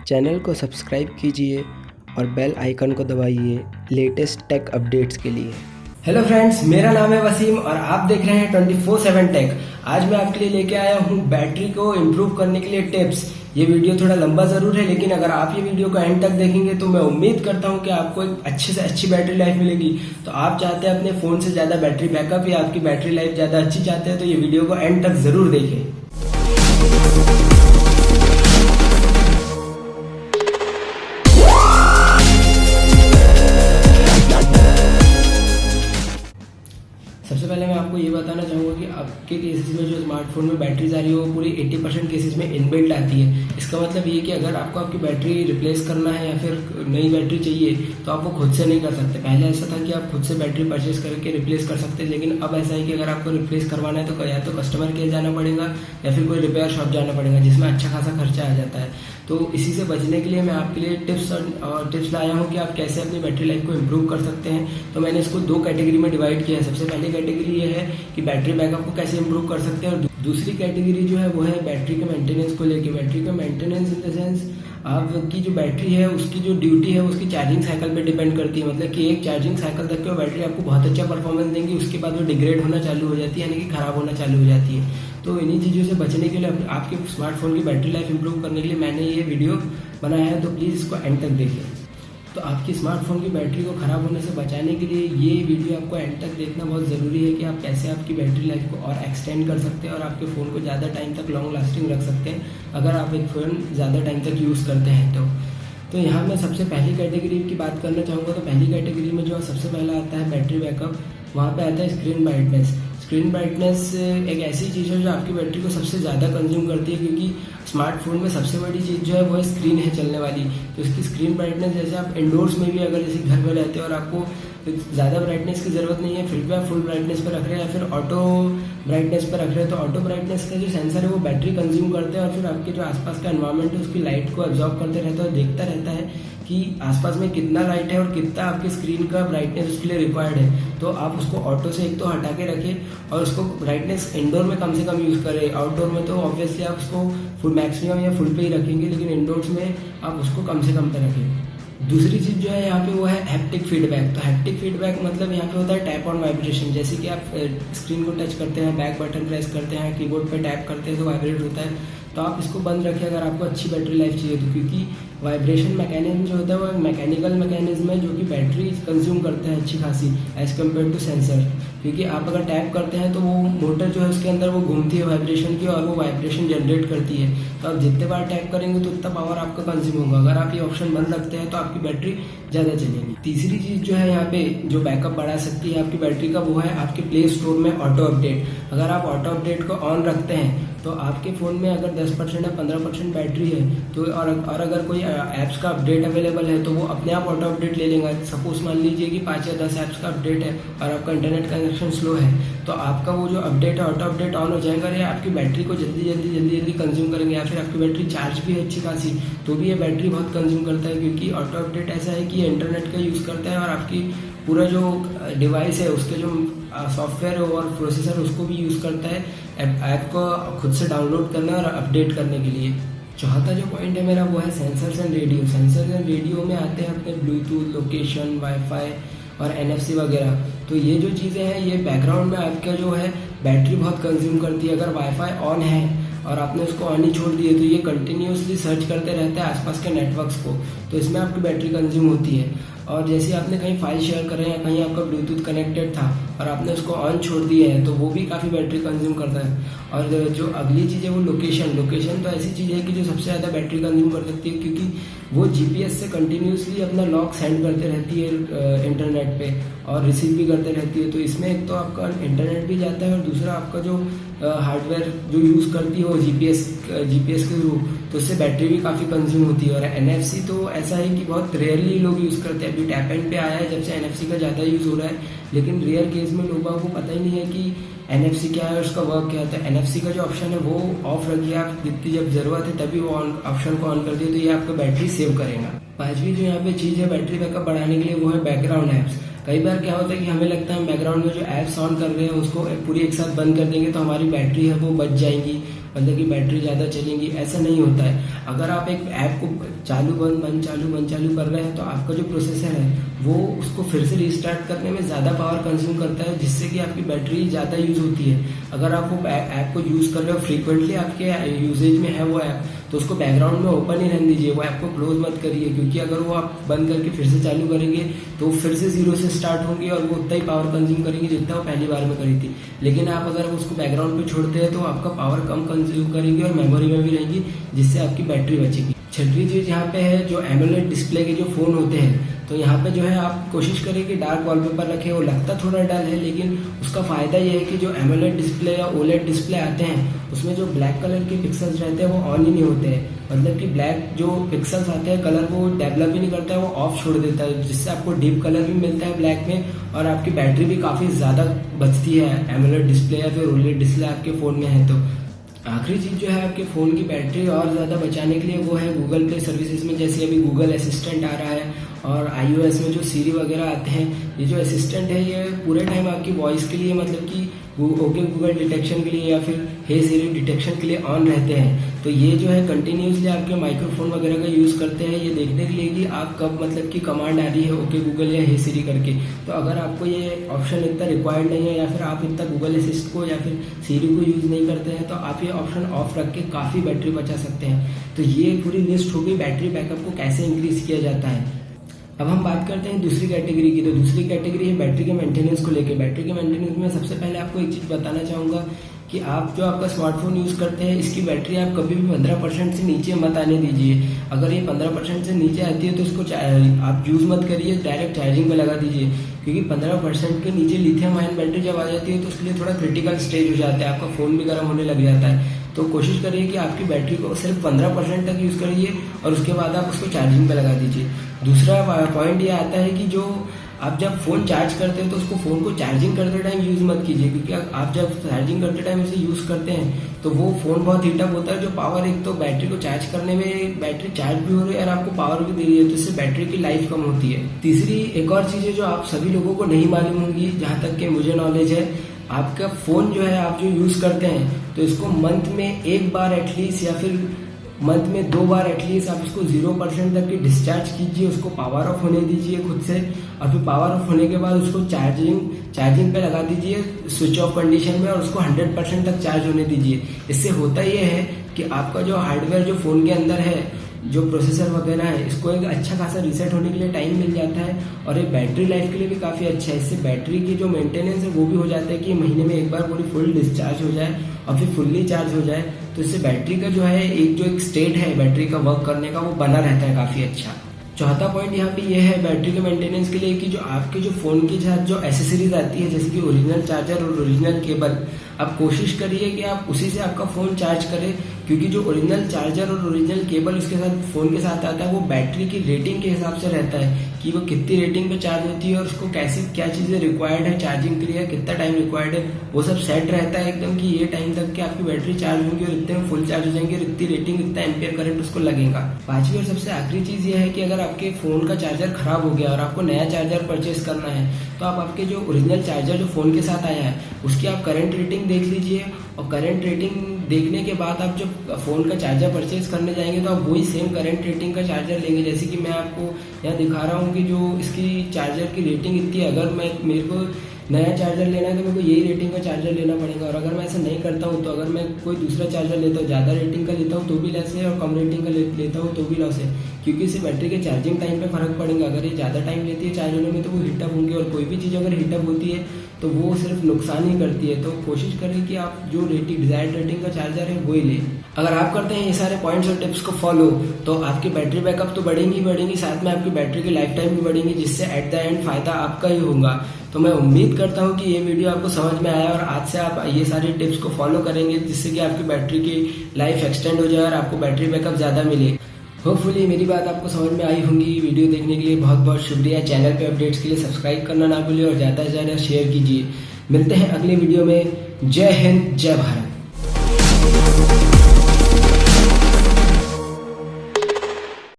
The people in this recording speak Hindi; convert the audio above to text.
चैनल को सब्सक्राइब कीजिए और बेल आइकन को दबाइए लेटेस्ट टेक अपडेट्स के लिए। हेलो फ्रेंड्स, मेरा नाम है वसीम और आप देख रहे हैं 24/7 टेक। आज मैं आपके लिए लेके आया हूँ बैटरी को इम्प्रूव करने के लिए टिप्स। ये वीडियो थोड़ा लंबा जरूर है, लेकिन अगर आप ये वीडियो को एंड तक देखेंगे तो मैं उम्मीद करता हूँ कि आपको एक अच्छे से अच्छी बैटरी लाइफ मिलेगी। तो आप चाहते हैं अपने फोन से ज्यादा बैटरी बैकअप या आपकी बैटरी लाइफ ज्यादा अच्छी चाहते हैं तो ये वीडियो को एंड तक जरूर देखें। सबसे पहले मैं आपको ये बताना चाहूँगा कि आपके केसेस में जो स्मार्टफोन में बैटरीज आ रही है वो पूरी 80% केसेस में इनबिल्ट आती है। इसका मतलब ये कि अगर आपको आपकी बैटरी रिप्लेस करना है या फिर नई बैटरी चाहिए तो आप वो खुद से नहीं कर सकते। पहले ऐसा था कि आप खुद से बैटरी परचेज करके रिप्लेस कर सकते हैं, लेकिन अब ऐसा है कि अगर आपको रिप्लेस करवाना है तो या तो कस्टमर केयर जाना पड़ेगा या फिर कोई रिपेयर शॉप जाना पड़ेगा, जिसमें अच्छा खासा खर्चा आ जाता है। तो इसी से बचने के लिए मैं आपके लिए टिप्स लाया हूँ कि आप कैसे अपनी बैटरी लाइफ को इम्प्रूव कर सकते हैं। तो मैंने इसको 2 कैटेगरी में डिवाइड किया है। सबसे पहली कैटेगरी ये है कि बैटरी बैकअप को कैसे इम्प्रूव कर सकते हैं, और दूसरी कैटेगरी जो है वो है बैटरी के मेंटेनेंस को लेके। बैटरी का मेंटेनेंस इन द सेंस आपकी जो बैटरी है उसकी जो ड्यूटी है उसकी चार्जिंग साइकिल पे डिपेंड करती है। मतलब कि एक चार्जिंग साइकिल तक की बैटरी आपको बहुत अच्छा परफॉर्मेंस देंगी, उसके बाद वो डिग्रेड होना चालू हो जाती है, यानी कि खराब होना चालू हो जाती है। तो इन्हीं चीज़ों से बचने के लिए आपके स्मार्टफोन की बैटरी लाइफ इंप्रूव करने के लिए मैंने ये वीडियो बनाया है, तो प्लीज़ इसको एंड तक देखिए। तो आपकी स्मार्टफोन की बैटरी को ख़राब होने से बचाने के लिए ये वीडियो आपको एंड तक देखना बहुत ज़रूरी है कि आप कैसे आपकी बैटरी लाइफ को और एक्सटेंड कर सकते हैं और आपके फ़ोन को ज़्यादा टाइम तक लॉन्ग लास्टिंग रख सकते हैं अगर आप एक फ़ोन ज़्यादा टाइम तक यूज़ करते हैं तो यहाँ मैं सबसे पहली कैटेगरी की बात करना चाहूँगा। तो पहली कैटेगरी में जो सबसे पहला आता है बैटरी बैकअप, वहाँ पे आता है स्क्रीन ब्राइटनेस। स्क्रीन ब्राइटनेस एक ऐसी चीज़ है जो आपकी बैटरी को सबसे ज़्यादा कंज्यूम करती है, क्योंकि स्मार्टफोन में सबसे बड़ी चीज़ जो है वो स्क्रीन है चलने वाली। तो इसकी स्क्रीन ब्राइटनेस, जैसे आप इंडोर्स में भी अगर जैसे घर में रहते हैं और आपको ज़्यादा ब्राइटनेस की ज़रूरत नहीं है, फिर भी आप फुल ब्राइटनेस पर रख रहे हैं या फिर ऑटो ब्राइटनेस पर रख रहे हैं, तो ऑटो ब्राइटनेस का जो सेंसर है वो बैटरी कंज्यूम करते हैं और फिर आपके जो आसपास का एनवायरनमेंट है उसकी लाइट को एब्जॉर्ब करते रहता है और देखता रहता है कि आसपास में कितना लाइट है और कितना आपकी स्क्रीन का ब्राइटनेस उसके लिए रिक्वायर्ड है। तो आप उसको ऑटो से एक तो हटा के रखें और उसको ब्राइटनेस इंडोर में कम से कम यूज़ करें। आउटडोर में तो ऑब्वियसली आप उसको फुल मैक्सिमम या फुल पे ही रखेंगे, लेकिन इंडोर्स में आप उसको कम से कम पे रखें। दूसरी चीज़ जो है यहाँ पे वो है हैप्टिक फीडबैक। तो हैप्टिक फीडबैक मतलब यहाँ पे होता है टैप ऑन वाइब्रेशन। जैसे कि आप स्क्रीन को टच करते हैं, बैक बटन प्रेस करते हैं, कीबोर्ड पे टैप करते हैं तो वाइब्रेट होता है। तो आप इसको बंद रखिए अगर आपको अच्छी बैटरी लाइफ चाहिए तो, क्योंकि वाइब्रेशन मैकेनिज्म जो होता है वो मैकेनिकल मैकेनिज्म है जो कि बैटरी कंज्यूम करता है अच्छी खासी एज कम्पेयर टू सेंसर। क्योंकि आप अगर टैप करते हैं तो वो मोटर जो है उसके अंदर वो घूमती है वाइब्रेशन की और वो वाइब्रेशन जनरेट करती है। तो आप जितने बार टैप करेंगे तो उतना पावर आपका कंज्यूम होगा। अगर आप ये ऑप्शन बंद रखते हैं तो आपकी बैटरी ज़्यादा चलेगी। तीसरी चीज़ जो है यहाँ पे जो बैकअप बढ़ा सकती है आपकी बैटरी का, वो है आपके प्ले स्टोर में ऑटो अपडेट। अगर आप ऑटो अपडेट को ऑन रखते हैं तो आपके फ़ोन में अगर 10% या 15% बैटरी है तो और अगर कोई ऐप्स का अपडेट अवेलेबल है तो वो अपने आप ऑटो अपडेट ले लेगा। सपोज मान लीजिए कि 5 या 10 ऐप्स का अपडेट है और आपका इंटरनेट कनेक्शन स्लो है, तो आपका वो जो अपडेट है ऑटो अपडेट ऑन हो जाएगा और आपकी बैटरी को जल्दी कंज्यूम करेंगे। या फिर आपकी बैटरी चार्ज भी है अच्छी खासी तो भी ये बैटरी बहुत कंज्यूम करता है, क्योंकि ऑटो अपडेट ऐसा है कि ये इंटरनेट का यूज़ करता है और आपकी पूरा जो डिवाइस है उसके जो सॉफ्टवेयर और प्रोसेसर उसको भी यूज़ करता है ऐप को खुद से डाउनलोड करने और अपडेट करने के लिए। चौथा जो पॉइंट है मेरा वो है sensors and radio. Sensors and radio में आते हैं अपने ब्लूटूथ, लोकेशन, वाईफाई और NFC वगैरह। तो ये जो चीज़ें हैं ये बैकग्राउंड में आपका जो है बैटरी बहुत कंज्यूम करती है। अगर वाईफाई ऑन है और आपने उसको ऑन ही छोड़ दिए तो ये कंटिन्यूसली सर्च करते रहता है आसपास के नेटवर्क्स को, तो इसमें आपकी बैटरी कंज्यूम होती है। और जैसे आपने कहीं फाइल शेयर करें या कहीं आपका ब्लूटूथ कनेक्टेड था और आपने उसको ऑन छोड़ दिया है तो वो भी काफ़ी बैटरी कंज्यूम करता है। और जो अगली चीज़ है वो लोकेशन तो ऐसी चीज़ है कि जो सबसे ज़्यादा बैटरी कंज्यूम कर सकती है, क्योंकि वो GPS से कंटिन्यूसली अपना लॉग सेंड करते रहती है इंटरनेट पे और रिसीव भी करते रहती है। तो इसमें एक तो आपका इंटरनेट भी जाता है और दूसरा आपका जो हार्डवेयर जो यूज़ करती है वो GPS के थ्रू, तो उससे बैटरी भी काफ़ी कंज्यूम होती है। और NFC तो ऐसा है कि बहुत रेयरली लोग यूज़ करते हैं। अभी टैप एंड पे आया है जब से NFC का ज़्यादा यूज़ हो रहा है, लेकिन रेयर केस में लोगों को पता ही नहीं है कि NFC क्या है, उसका वर्क क्या होता है। NFC का जो ऑप्शन है वो ऑफ रखिए, आप जितनी जब ज़रूरत है तभी वो ऑप्शन को ऑन कर दिए तो ये आपका बैटरी सेव करेगा। पांचवी जो यहाँ पे चीज़ है बैटरी बैकअप बढ़ाने के लिए वो है बैकग्राउंड ऐप्स। कई बार क्या होता है कि हमें लगता है हम बैकग्राउंड में जो ऐप्स ऑन कर रहे हैं उसको पूरी एक साथ बंद कर देंगे तो हमारी बैटरी है वो बच जाएगी मतलब कि बैटरी ज़्यादा चलेंगी, ऐसा नहीं होता है। अगर आप एक ऐप को चालू बंद चालू कर रहे हैं तो आपका जो प्रोसेसर है वो उसको फिर से रिस्टार्ट करने में ज़्यादा पावर कंज्यूम करता है, जिससे कि आपकी बैटरी ज़्यादा यूज़ होती है। अगर आप वो ऐप को यूज़ कर रहे हो, फ्रीक्वेंटली आपके यूजेज में है वो ऐप, तो उसको बैकग्राउंड में ओपन ही रहने दीजिए, वो ऐप को क्लोज मत करिए, क्योंकि अगर वो आप बंद करके फिर से चालू करेंगे तो फिर से जीरो से स्टार्ट होंगे और वो उतना ही पावर कंज्यूम करेंगे जितना वो पहली बार में करी थी। लेकिन आप अगर उसको बैकग्राउंड पे छोड़ते हैं तो आपका पावर कम कंज्यूम करेंगे और मेमोरी में भी रहेंगी, जिससे आपकी बैटरी बचेगी। छठी चीज़ यहाँ पे है जो एमोलेड डिस्प्ले के जो फ़ोन होते हैं, तो यहाँ पे जो है आप कोशिश करें कि डार्क वॉलपेपर रखें। वो लगता थोड़ा डल है, लेकिन उसका फ़ायदा ये है कि जो एमोलेड डिस्प्ले या ओलेड डिस्प्ले आते हैं उसमें जो ब्लैक कलर के पिक्सल्स रहते हैं वो ऑन ही नहीं होते हैं। मतलब कि ब्लैक जो पिक्सल्स आते हैं कलर वो डेवलप ही नहीं करता है, वो ऑफ छोड़ देता है, जिससे आपको डीप कलर भी मिलता है ब्लैक में और आपकी बैटरी भी काफ़ी ज़्यादा बचती है एमोलेड डिस्प्ले या फिर ओलेड डिस्प्ले आपके फ़ोन में है तो। आखिरी चीज़ जो है आपके फ़ोन की बैटरी और ज़्यादा बचाने के लिए वो है गूगल प्ले सर्विसेज में, जैसे अभी गूगल असिस्टेंट आ रहा है और iOS में जो सीरी वगैरह आते हैं, ये जो असिस्टेंट है ये पूरे टाइम आपकी वॉइस के लिए, मतलब कि ओके गूगल डिटेक्शन के लिए या फिर हे सीरी डिटेक्शन के लिए ऑन रहते हैं। तो ये जो है कंटिन्यूसली आपके माइक्रोफोन वगैरह का यूज़ करते हैं ये देखने के लिए कि आप कब मतलब कि कमांड आ रही है ओके गूगल या हे सीरी करके। तो अगर आपको ये ऑप्शन इतना रिक्वायर्ड नहीं है या फिर आप इतना गूगल असिस्ट को या फिर सीरी को यूज़ नहीं करते हैं, तो आप ये ऑप्शन ऑफ रख के काफ़ी बैटरी बचा सकते हैं। तो ये पूरी लिस्ट होगी बैटरी बैकअप को कैसे इंक्रीज किया जाता है। अब हम बात करते हैं दूसरी कैटेगरी की। तो दूसरी कैटेगरी है बैटरी के मेंटेनेंस को लेकर। बैटरी के मेंटेनेंस में सबसे पहले आपको एक चीज़ बताना चाहूँगा कि आप जो आपका स्मार्टफोन यूज़ करते हैं इसकी बैटरी आप कभी भी 15% से नीचे मत आने दीजिए। अगर ये 15% से नीचे आती है तो इसको आप यूज़ मत करिए, डायरेक्ट चार्जिंग में लगा दीजिए, क्योंकि 15% के नीचे लिथियम आयन बैटरी जब आ जाती है तो उसके लिए थोड़ा क्रिटिकल स्टेज हो जाता है, आपका फ़ोन भी गर्म होने लग जाता है। तो कोशिश करिए कि आपकी बैटरी को सिर्फ 15% तक यूज़ करिए और उसके बाद आप उसको चार्जिंग पे लगा दीजिए। दूसरा पॉइंट ये आता है कि जो आप जब फ़ोन चार्ज करते हैं तो उसको फ़ोन को चार्जिंग करते टाइम यूज़ मत कीजिए, क्योंकि आप जब चार्जिंग करते टाइम उसे यूज़ करते हैं तो वो फ़ोन बहुत हीटअप होता है। जो पावर, एक तो बैटरी को चार्ज करने में बैटरी चार्ज भी हो रही है और आपको पावर भी दे रही है, तो इससे बैटरी की लाइफ कम होती है। तीसरी एक और चीज़ है जो आप सभी लोगों को नहीं मालूम होंगी, जहाँ तक कि मुझे नॉलेज है, आपका फ़ोन जो है आप जो यूज़ करते हैं तो इसको मंथ में एक बार एटलीस्ट या फिर मंथ में 2 बार एटलीस्ट आप इसको 0% तक की डिस्चार्ज कीजिए, उसको पावर ऑफ होने दीजिए खुद से, और फिर पावर ऑफ होने के बाद उसको चार्जिंग पे लगा दीजिए स्विच ऑफ कंडीशन में और उसको 100% तक चार्ज होने दीजिए। इससे होता ये है कि आपका जो हार्डवेयर जो फ़ोन के अंदर है, जो प्रोसेसर वगैरह है, इसको एक अच्छा खासा रीसेट होने के लिए टाइम मिल जाता है और ये बैटरी लाइफ के लिए भी काफ़ी अच्छा है। इससे बैटरी की जो मेंटेनेंस है वो भी हो जाता है कि महीने में एक बार पूरी फुल डिस्चार्ज हो जाए और फिर फुल्ली चार्ज हो जाए। तो इससे बैटरी का जो है एक स्टेट है बैटरी का वर्क करने का वो बना रहता है काफ़ी अच्छा। चौथा पॉइंट यहाँ पे ये है बैटरी के मेंटेनेंस के लिए कि जो आपके जो फ़ोन के साथ जो एसेसरीज आती है, जैसे कि ओरिजिनल चार्जर और ओरिजिनल केबल, आप कोशिश करिए कि आप उसी से आपका फ़ोन चार्ज करें, क्योंकि जो ओरिजिनल चार्जर और ओरिजिनल केबल उसके साथ फ़ोन के साथ आता है वो बैटरी की रेटिंग के हिसाब से रहता है कि वो कितनी रेटिंग पे चार्ज होती है और उसको कैसे क्या चीज़ें रिक्वायर्ड है चार्जिंग के लिए, कितना टाइम रिक्वायर्ड है, वो सब सेट रहता है एकदम कि ये टाइम तक कि आपकी बैटरी चार्ज होगी और इतने में फुल चार्ज हो जाएंगे और इतनी रेटिंग, इतना एम्पियर करंट उसको लगेगा। पांचवी और सबसे आखिरी चीज़ ये है कि अगर आपके फ़ोन का चार्जर खराब हो गया और आपको नया चार्जर परचेस करना है तो आप आपके जो ओरिजिनल चार्जर जो फ़ोन के साथ आया है उसकी आप करंट रेटिंग देख लीजिए, और करंट रेटिंग देखने के बाद आप जब फ़ोन का चार्जर परचेज करने जाएंगे तो आप वही सेम करंट रेटिंग का चार्जर लेंगे। जैसे कि मैं आपको यहाँ दिखा रहा हूँ कि जो इसकी चार्जर की रेटिंग इतनी है, अगर मेरे को नया चार्जर लेना है तो मेरे को यही रेटिंग का चार्जर लेना पड़ेगा, और अगर मैं ऐसा नहीं करता हूँ तो अगर मैं कोई दूसरा चार्जर लेता हूँ, ज़्यादा रेटिंग का लेता हूँ तो भी लॉस है और कम रेटिंग का लेता हूँ तो भी लॉस है, क्योंकि इससे बैटरी के चार्जिंग टाइम पे फर्क पड़ेगा। अगर ये ज़्यादा टाइम लेती है चार्ज होने में तो वो हीटअप होंगे, और कोई भी चीज़ अगर हीटअप होती है तो वो सिर्फ नुकसान ही करती है। तो कोशिश करें कि आप जो डिजायर्ड रेटिंग का चार्जर है वही लें। अगर आप करते हैं ये सारे पॉइंट्स और टिप्स को फॉलो तो आपकी बैटरी बैकअप तो बढ़ेंगी, साथ में आपकी बैटरी की लाइफ टाइम भी बढ़ेंगी, जिससे एट द एंड फायदा आपका ही होगा। तो मैं उम्मीद करता हूँ कि ये वीडियो आपको समझ में आया और आज से आप ये सारी टिप्स को फॉलो करेंगे, जिससे कि आपकी बैटरी की लाइफ एक्सटेंड हो जाए और आपको बैटरी बैकअप ज़्यादा मिले। होपफुली मेरी बात आपको समझ में आई होंगी। वीडियो देखने के लिए बहुत बहुत शुक्रिया। चैनल पे अपडेट्स के लिए सब्सक्राइब करना ना भूलिए और ज़्यादा से ज़्यादा शेयर कीजिए। मिलते हैं अगले वीडियो में। जय हिंद, जय भारत।